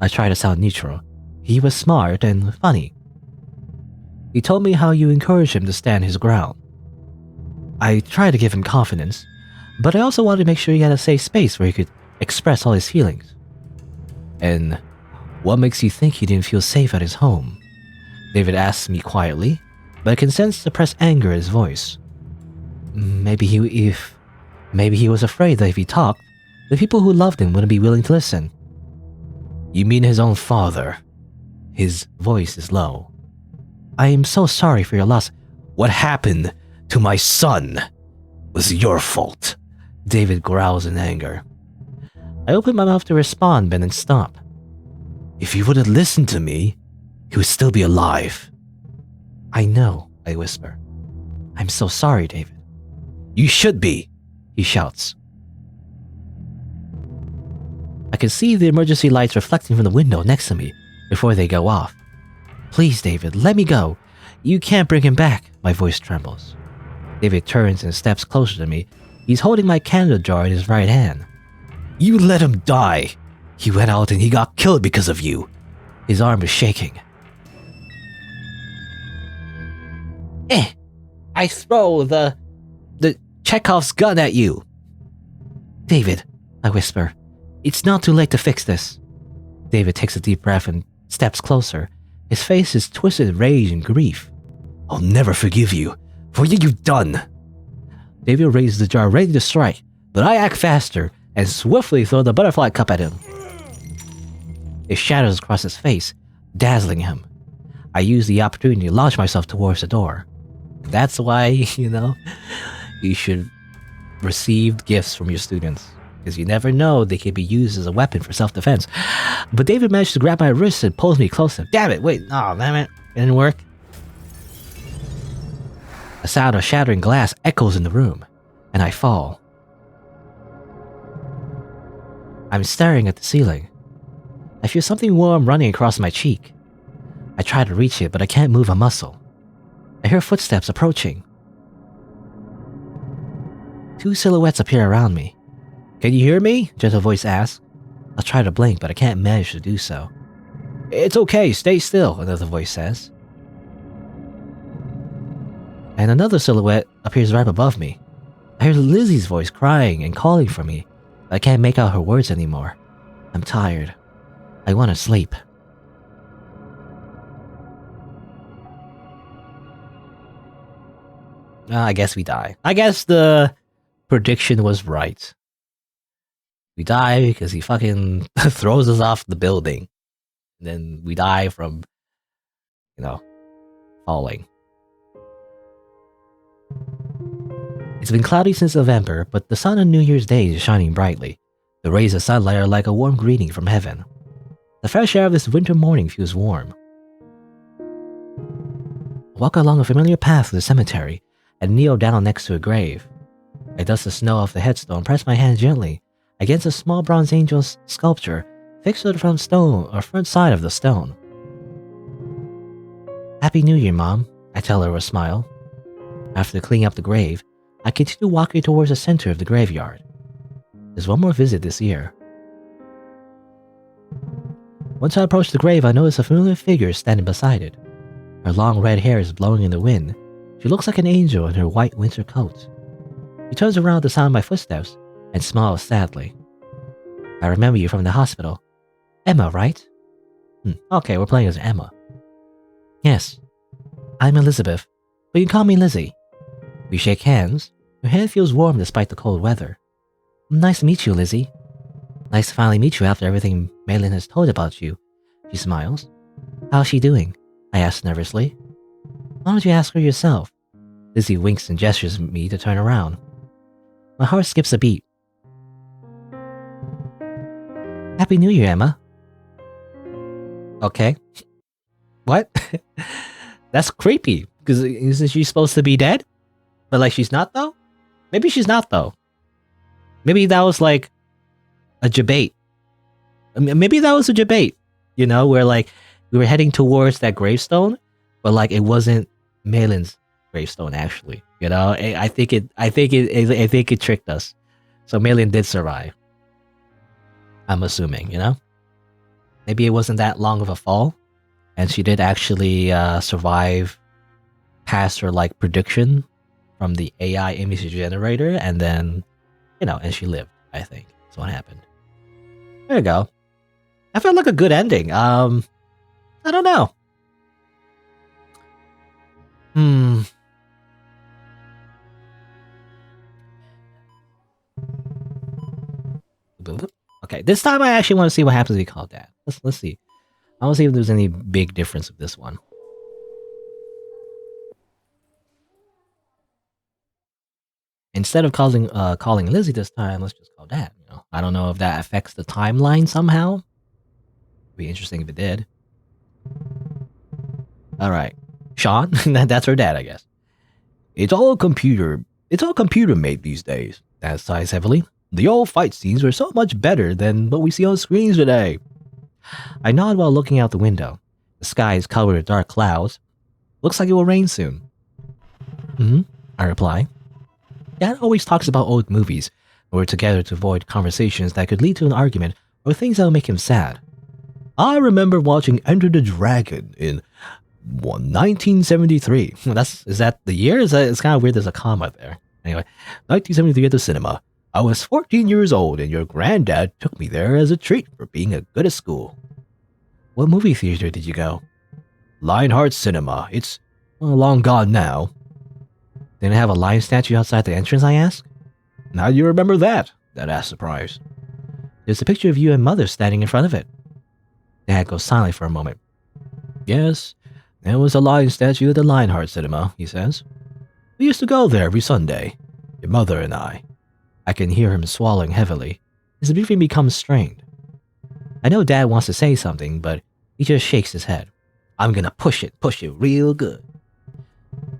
I try to sound neutral. He was smart and funny. He told me how you encouraged him to stand his ground. I tried to give him confidence, but I also wanted to make sure he had a safe space where he could express all his feelings. And what makes you think he didn't feel safe at his home? David asks me quietly, but I can sense suppressed anger in his voice. Maybe he was afraid that if he talked, the people who loved him wouldn't be willing to listen. You mean his own father? His voice is low. I am so sorry for your loss. What happened to my son was your fault, David growls in anger. I open my mouth to respond, but then stop. If he would have listened to me, he would still be alive. I know, I whisper. I'm so sorry, David. You should be, he shouts. I can see the emergency lights reflecting from the window next to me before they go off. Please, David, let me go. You can't bring him back, my voice trembles. David turns and steps closer to me. He's holding my candle jar in his right hand. You let him die. He went out and he got killed because of you. His arm is shaking. I throw the Chekhov's gun at you. David, I whisper. It's not too late to fix this. David takes a deep breath and steps closer. His face is twisted in rage and grief. I'll never forgive you for what you've done. David raises the jar ready to strike, but I act faster and swiftly throw the butterfly cup at him. It shatters across his face, dazzling him. I use the opportunity to launch myself towards the door. That's why, you should receive gifts from your students, because you never know they could be used as a weapon for self-defense. But David managed to grab my wrist and pulls me closer. Damn it, wait, oh damn it, it didn't work. A sound of shattering glass echoes in the room, and I fall. I'm staring at the ceiling. I feel something warm running across my cheek. I try to reach it, but I can't move a muscle. I hear footsteps approaching. Two silhouettes appear around me. Can you hear me? Gentle voice asks. I'll try to blink, but I can't manage to do so. It's okay, stay still, another voice says. And another silhouette appears right above me. I hear Lizzie's voice crying and calling for me, but I can't make out her words anymore. I'm tired. I want to sleep. I guess we die. I guess the prediction was right. We die because he fucking throws us off the building. And then we die from, falling. It's been cloudy since November, but the sun on New Year's Day is shining brightly. The rays of sunlight are like a warm greeting from heaven. The fresh air of this winter morning feels warm. I walk along a familiar path to the cemetery and kneel down next to a grave. I dust the snow off the headstone and press my hand gently against a small bronze angel's sculpture fixed to the front side of the stone. Happy New Year, Mom, I tell her with a smile. After cleaning up the grave, I continue walking towards the center of the graveyard. There's one more visit this year. Once I approach the grave, I notice a familiar figure standing beside it. Her long red hair is blowing in the wind. She looks like an angel in her white winter coat. She turns around at the sound of my footsteps and smiles sadly. I remember you from the hospital. Emma, right? Okay, we're playing as Emma. Yes, I'm Elizabeth, but you can call me Lizzie. We shake hands. Her hand feels warm despite the cold weather. Nice to meet you, Lizzie. Nice to finally meet you after everything Malin has told about you. She smiles. How's she doing? I ask nervously. Why don't you ask her yourself? Lizzie winks and gestures at me to turn around. My heart skips a beat. Happy New Year, Emma. Okay. What? That's creepy. Because isn't she supposed to be dead? But like she's not though? Maybe she's not though. Maybe that was like a debate. Maybe that was a debate. You know, where like we were heading towards that gravestone, but like it wasn't Malin's gravestone actually. You know, I think it tricked us. So Malin did survive. I'm assuming, you know? Maybe it wasn't that long of a fall, and she did actually survive past her like prediction from the AI image generator, and then, you know, and she lived, I think. That's what happened. There you go. I felt like a good ending. I don't know. Okay, this time I actually want to see what happens if we call Dad. Let's see. I want to see if there's any big difference with this one. Instead of calling Lizzie this time, let's just call Dad. You know, I don't know if that affects the timeline somehow. It'd be interesting if it did. All right, Sean. That's her dad, I guess. It's all computer made these days. Dad sighs heavily. The old fight scenes were so much better than what we see on screens today. I nod while looking out the window. The sky is covered with dark clouds. Looks like it will rain soon. I reply. Dad always talks about old movies. We're together to avoid conversations that could lead to an argument or things that will make him sad. I remember watching Enter the Dragon in 1973. Is that the year? It's kind of weird there's a comma there. Anyway, 1973 at the cinema. I was 14 years old and your granddad took me there as a treat for being good at school. What movie theater did you go? Lionheart Cinema. It's long gone now. Didn't it have a lion statue outside the entrance, I asked? How do you remember that? Dad asked surprised. There's a picture of you and Mother standing in front of it. Dad goes silent for a moment. Yes, there was a lion statue at the Lionheart Cinema, he says. We used to go there every Sunday, your mother and I. I can hear him swallowing heavily. His breathing becomes strained. I know Dad wants to say something, but he just shakes his head. I'm gonna push it real good.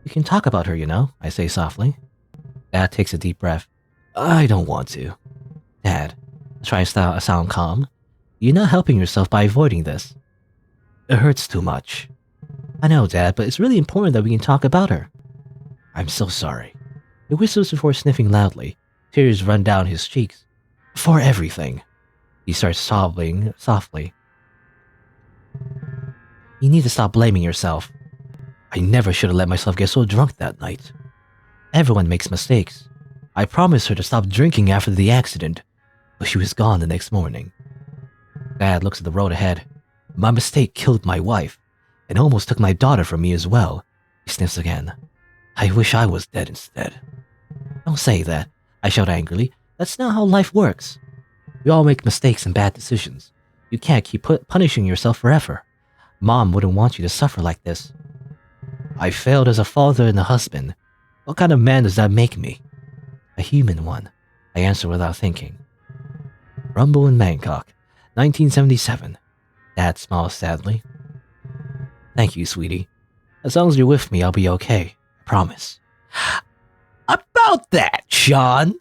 We can talk about her, you know, I say softly. Dad takes a deep breath. I don't want to. Dad, try to sound calm. You're not helping yourself by avoiding this. It hurts too much. I know, Dad, but it's really important that we can talk about her. I'm so sorry. He whistles before sniffing loudly. Tears run down his cheeks. For everything. He starts sobbing softly. You need to stop blaming yourself. I never should have let myself get so drunk that night. Everyone makes mistakes. I promised her to stop drinking after the accident, but she was gone the next morning. Dad looks at the road ahead. My mistake killed my wife, and almost took my daughter from me as well. He sniffs again. I wish I was dead instead. Don't say that, I shout angrily. That's not how life works. We all make mistakes and bad decisions. You can't keep punishing yourself forever. Mom wouldn't want you to suffer like this. I failed as a father and a husband. What kind of man does that make me? A human one, I answer without thinking. Rumble in Bangkok, 1977. Dad smiles sadly. Thank you, sweetie. As long as you're with me, I'll be okay. I promise. About that, Sean.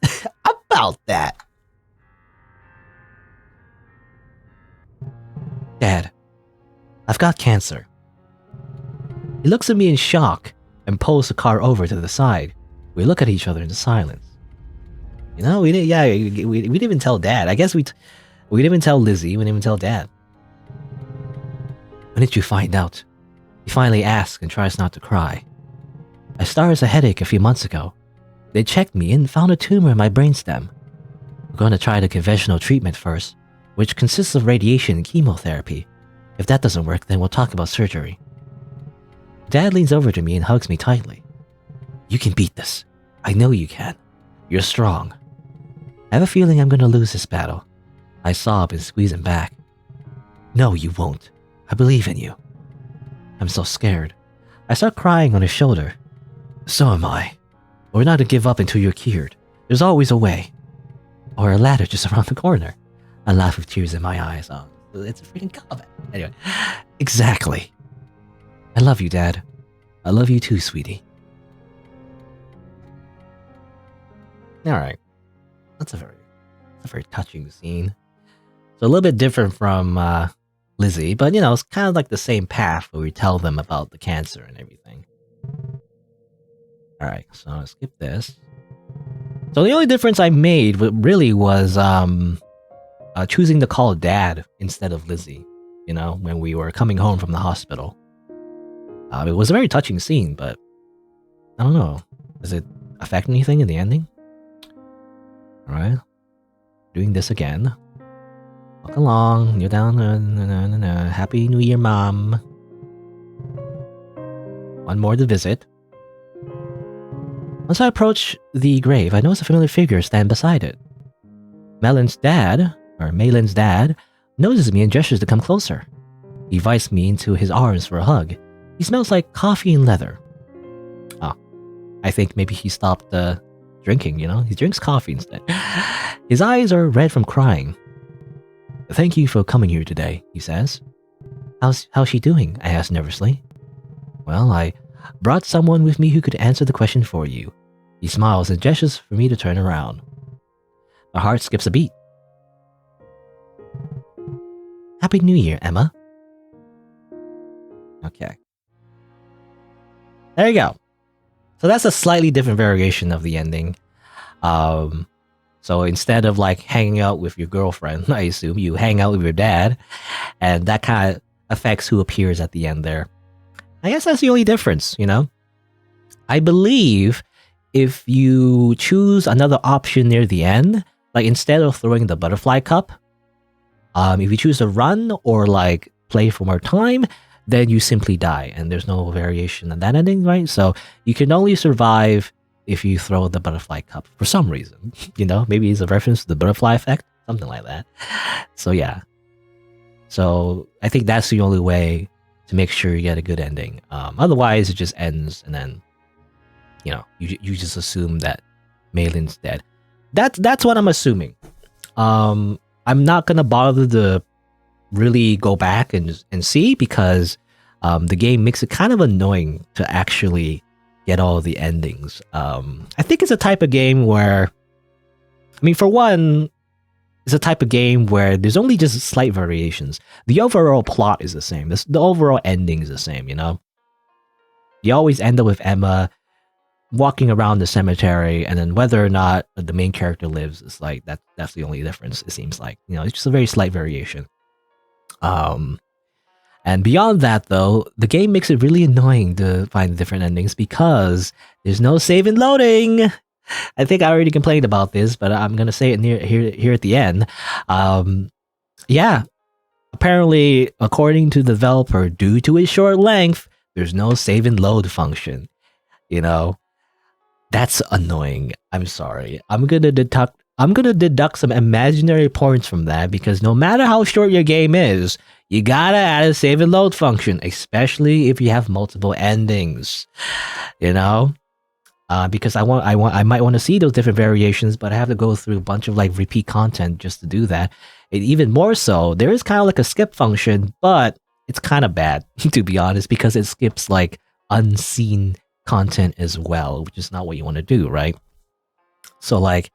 About that. Dad, I've got cancer. He looks at me in shock and pulls the car over to the side. We look at each other in silence. You know, we didn't even tell Dad. I guess we didn't even tell Lizzie. We didn't even tell Dad. When did you find out? He finally asks and tries not to cry. I started as a headache a few months ago. They checked me and found a tumor in my brainstem. We're going to try the conventional treatment first, which consists of radiation and chemotherapy. If that doesn't work, then we'll talk about surgery. Dad leans over to me and hugs me tightly. You can beat this. I know you can. You're strong. I have a feeling I'm gonna lose this battle. I sob and squeeze him back. No, you won't. I believe in you. I'm so scared. I start crying on his shoulder. So am I. We're not to give up until you're cured. There's always a way. Or a ladder just around the corner. I laugh with tears in my eyes. Oh, it's a freaking comment. Anyway, exactly. I love you, Dad. I love you too, sweetie. Alright. That's a very touching scene. So a little bit different from Lizzie, but it's kind of like the same path where we tell them about the cancer and everything. Alright, so I'll skip this. So the only difference I made really was choosing to call Dad instead of Lizzie, when we were coming home from the hospital. It was a very touching scene, but I don't know. Does it affect anything in the ending? Alright. Doing this again. Walk along. You're down. Happy New Year, Mom. One more to visit. Once I approach the grave, I notice a familiar figure stand beside it. Maylin's dad notices me and gestures to come closer. He invites me into his arms for a hug. He smells like coffee and leather. Oh, I think maybe he stopped drinking, He drinks coffee instead. His eyes are red from crying. Thank you for coming here today, he says. How's she doing? I ask nervously. Well, I brought someone with me who could answer the question for you. He smiles and gestures for me to turn around. My heart skips a beat. Happy New Year, Emma. Okay. There you go. So that's a slightly different variation of the ending. So instead of like hanging out with your girlfriend, I assume you hang out with your dad, and that kind of affects who appears at the end there. I guess that's the only difference, I believe if you choose another option near the end, like instead of throwing the butterfly cup, if you choose to run or like play for more time, then you simply die, and there's no variation on that ending, right? So you can only survive if you throw the butterfly cup for some reason. Maybe it's a reference to the butterfly effect, something like that. So yeah. So I think that's the only way to make sure you get a good ending. Otherwise, it just ends, and then you just assume that Maylin's dead. That's what I'm assuming. I'm not gonna bother to really go back and see, because the game makes it kind of annoying to actually get all the endings. I think it's a type of game where, for one, it's a type of game where there's only just slight variations. The overall plot is the same. The overall ending is the same, You always end up with Emma walking around the cemetery, and then whether or not the main character lives is like that's the only difference, it seems like. It's just a very slight variation. And beyond that, though, the game makes it really annoying to find different endings because there's no save and loading. I think I already complained about this, but I'm gonna say it here at the end. Yeah, apparently, according to the developer, due to its short length, there's no save and load function. That's annoying. I'm sorry. I'm gonna deduct some imaginary points from that, because no matter how short your game is, you gotta add a save and load function, especially if you have multiple endings. Because I might want to see those different variations, but I have to go through a bunch of like repeat content just to do that. And even more so, there is kind of like a skip function, but it's kind of bad to be honest, because it skips like unseen content as well, which is not what you want to do, right? So like,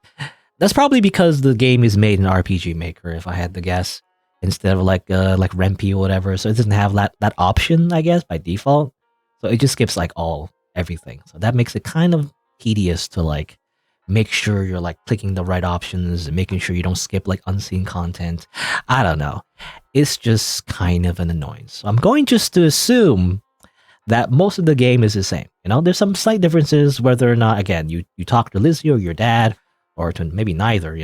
that's probably because the game is made in RPG Maker, if I had to guess, instead of like Rempe or whatever. So it doesn't have that option, I guess, by default. So it just skips like everything. So that makes it kind of tedious to like make sure you're like clicking the right options and making sure you don't skip like unseen content. I don't know. It's just kind of an annoyance. So I'm going just to assume that most of the game is the same. There's some slight differences whether or not, again, you talk to Lizzie or your dad, or to maybe neither,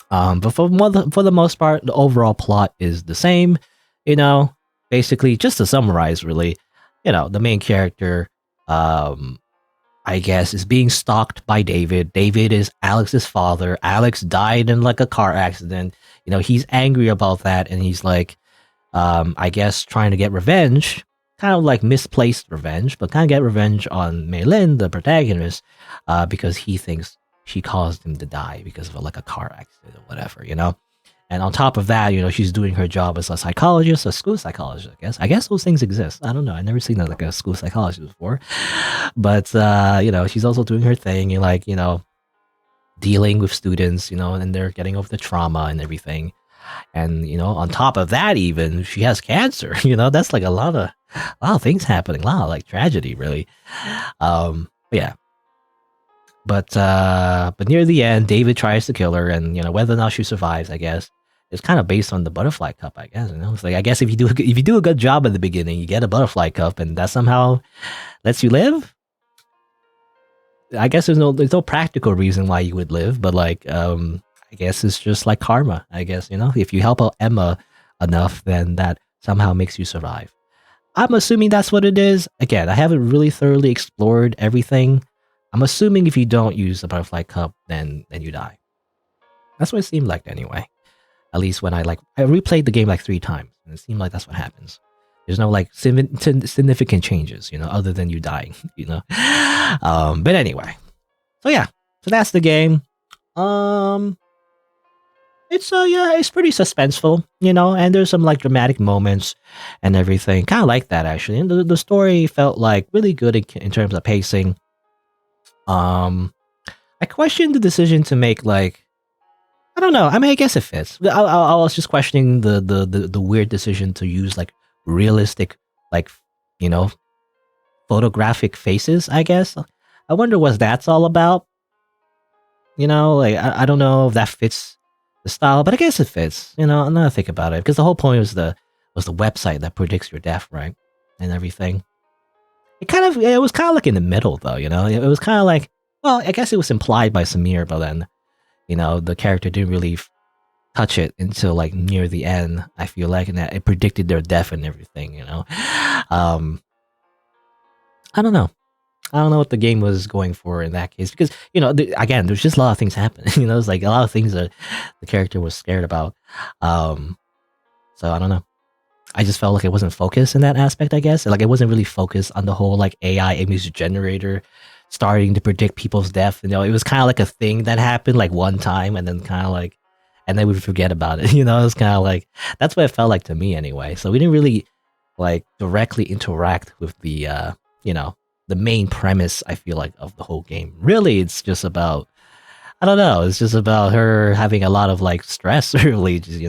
But for the most part, the overall plot is the same. Basically, just to summarize, really, the main character I guess, is being stalked by David. David is Alex's father. Alex died in like a car accident. He's angry about that, and he's like, I guess, trying to get revenge, kind of like misplaced revenge, but kind of get revenge on Mei Lin, the protagonist, because he thinks she caused him to die because of like a car accident or whatever. And on top of that, she's doing her job as a psychologist, a school psychologist, I guess. I guess those things exist. I don't know. I've never seen like a school psychologist before. But, she's also doing her thing, dealing with students, and they're getting over the trauma and everything. And, on top of that, even, she has cancer. That's like a lot of things happening. A lot of like tragedy, really. Yeah. But near the end, David tries to kill her, and whether or not she survives, I guess, it's kind of based on the butterfly cup. I guess it's like, I guess if you do a good job at the beginning, you get a butterfly cup, and that somehow lets you live. I guess there's no practical reason why you would live, but like I guess it's just like karma. I guess if you help out Emma enough, then that somehow makes you survive. I'm assuming that's what it is. Again, I haven't really thoroughly explored everything. I'm assuming if you don't use the butterfly cup, then you die. That's what it seemed like anyway. At least when I replayed the game like 3 times, and it seemed like that's what happens. There's no like significant changes, other than you dying, But anyway, so that's the game. It's pretty suspenseful, and there's some like dramatic moments and everything. Kind of like that actually, and the story felt like really good in terms of pacing. I questioned the decision to make like, I don't know. I mean, I guess it fits. I was just questioning the weird decision to use like realistic, like, photographic faces, I guess. I wonder what that's all about. Like, I don't know if that fits the style, but I guess it fits. Now that I think about it, because the whole point was the website that predicts your death, right? And everything. It was kind of like in the middle, though, It was kind of like, well, I guess it was implied by Samir, but then, the character didn't really touch it until like near the end, I feel like, and that it predicted their death and everything, I don't know. I don't know what the game was going for in that case, because, again, there's just a lot of things happening, it's like a lot of things that the character was scared about. So I don't know. I just felt like it wasn't focused in that aspect, I guess. Like it wasn't really focused on the whole like AI image generator starting to predict people's death. It was kind of like a thing that happened like one time, and then kind of like, and then we forget about it. It was kind of like, that's what it felt like to me anyway. So we didn't really like directly interact with the, the main premise, I feel like, of the whole game. Really, it's just about, I don't know, it's just about her having a lot of like stress, really, just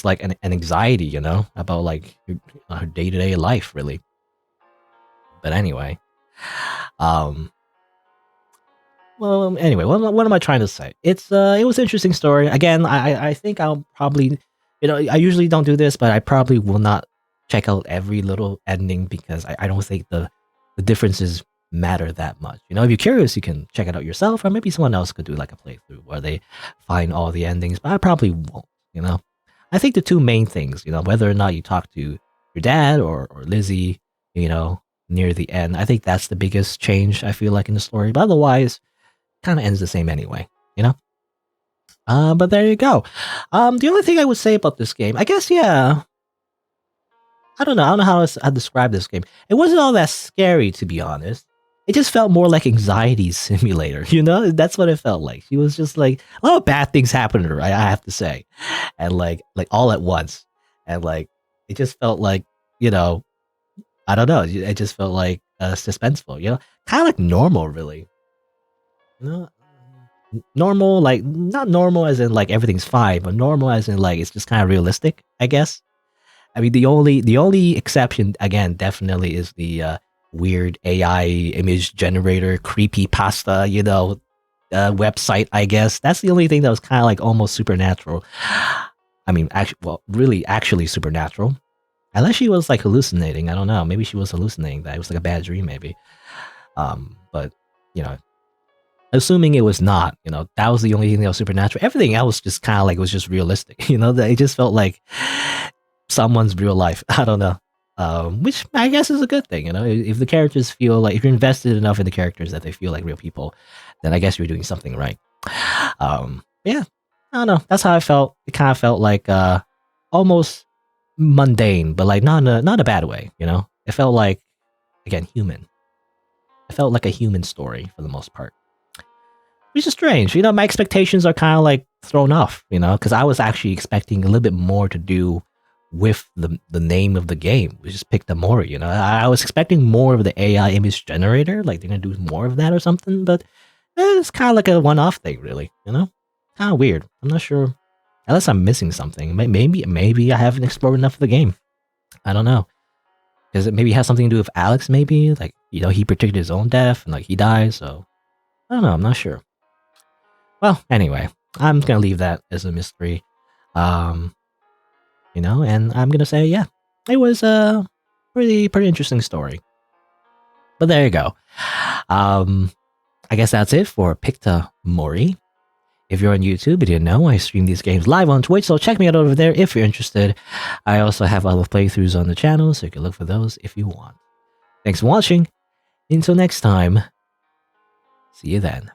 like an anxiety, about like her day-to-day life, really. But anyway, well, anyway, what am I trying to say? It was an interesting story. Again, I think I'll probably, I usually don't do this, but I probably will not check out every little ending, because I don't think the differences matter that much. If you're curious, you can check it out yourself, or maybe someone else could do like a playthrough where they find all the endings, but I probably won't, I think the two main things, whether or not you talk to your dad or Lizzie, near the end, I think that's the biggest change I feel like in the story. But otherwise, kind of ends the same anyway, But there you go. The only thing I would say about this game, I guess, I don't know how I describe this game. It wasn't all that scary, to be honest. It just felt more like anxiety simulator, That's what it felt like. She was just like, a lot of bad things happened to her, I have to say. And like all at once. And like, it just felt like, I don't know. It just felt like suspenseful, kind of like normal, really. Normal, like not normal as in like everything's fine, but normal as in like it's just kind of realistic, I guess. I mean, the only exception, again, definitely is the weird AI image generator, creepy pasta, website, I guess. That's the only thing that was kind of like almost supernatural. I mean, actually supernatural. Unless she was like hallucinating. I don't know. Maybe she was hallucinating that. It was like a bad dream, maybe. But, assuming it was not, that was the only thing that was supernatural. Everything else just kind of like was just realistic, that it just felt like someone's real life. I don't know. which I guess is a good thing. You know, if the characters feel like if you're invested enough in the characters that they feel like real people, then I guess you're doing something right. Yeah, I don't know. That's how I felt. It kind of felt like almost mundane, but like not a bad way. You know, it felt like again human. It felt like a human story for the most part, which is strange. You know, my expectations are kind of like thrown off. You know, because I was actually expecting a little bit more to do with the name of the game, which is Picta Mori. You know, I was expecting more of the AI image generator, like they're gonna do more of that or something, but it's kind of like a one-off thing, really. You know, kind of weird. I'm not sure, unless I'm missing something. Maybe I haven't explored enough of the game. I don't know. Does it maybe have something to do with Alex? Maybe like you know he predicted his own death and like he dies. So I don't know. I'm not sure. Well, anyway, I'm gonna leave that as a mystery. Um, you know, and I'm gonna say, yeah, it was a pretty interesting story. But there you go. I guess that's it for Picta Mori. If you're on YouTube and you didn't know, I stream these games live on Twitch, so check me out over there if you're interested. I also have other playthroughs on the channel, so you can look for those if you want. Thanks for watching. Until next time, see you then.